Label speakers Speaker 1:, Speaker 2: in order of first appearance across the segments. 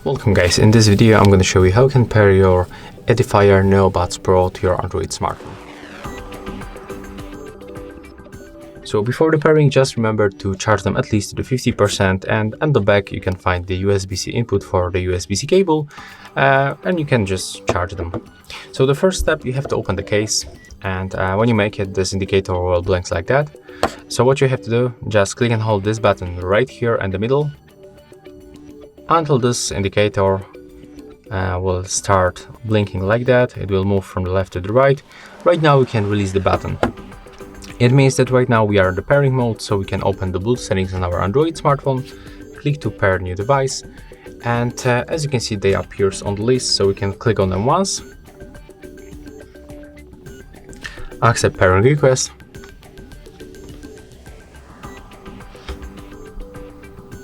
Speaker 1: Welcome guys, in this video I'm going to show you how you can pair your Edifier NeoBuds Pro to your Android smartphone. So before the pairing, just remember to charge them at least to the 50%, and on the back you can find the USB-C input for the USB-C cable, and you can just charge them. So the first step, you have to open the case, and when you make it, this indicator will blink like that. So what you have to do, just click and hold this button right here in the middle until this indicator will start blinking like that. It will move from the left to the right. Right now we can release the button. It means that right now we are in the pairing mode, so we can open the Bluetooth settings on our Android smartphone, click to pair new device, and as you can see, they appear on the list, so we can click on them once, accept pairing request,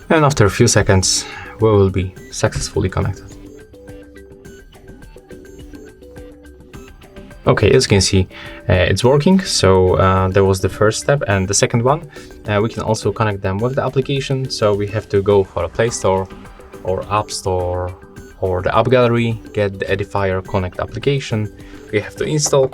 Speaker 1: and after a few seconds we will be successfully connected. Okay, as you can see, it's working. So that was the first step, and the second one, we can also connect them with the application. So we have to go for a Play Store or App Store or the App Gallery, get the Edifier Connect application. We have to install.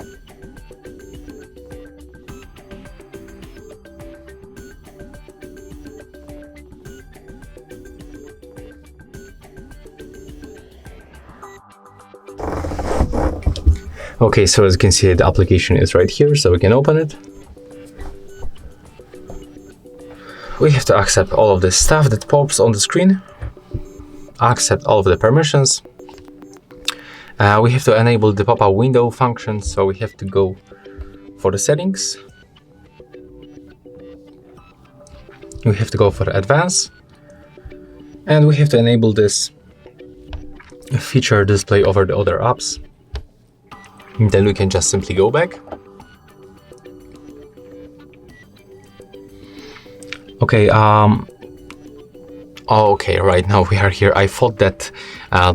Speaker 1: Okay, so as you can see, the application is right here, so we can open it. We have to accept all of the stuff that pops on the screen, accept all of the permissions. We have to enable the pop-up window function, so we have to go for the settings. We have to go for advanced, and we have to enable this feature display over the other apps. Then we can just simply go back. Okay, okay, right now we are here. I thought that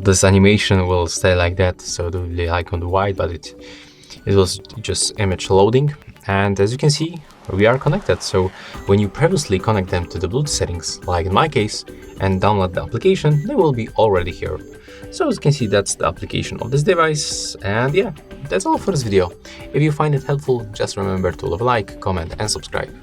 Speaker 1: this animation will stay like that, so the icon white, but it was just image loading. And as you can see, we are connected. So when you previously connect them to the Bluetooth settings, like in my case, and download the application, they will be already here. So as you can see, that's the application of this device. And yeah, that's all for this video. If you find it helpful, just remember to leave a like, comment and subscribe.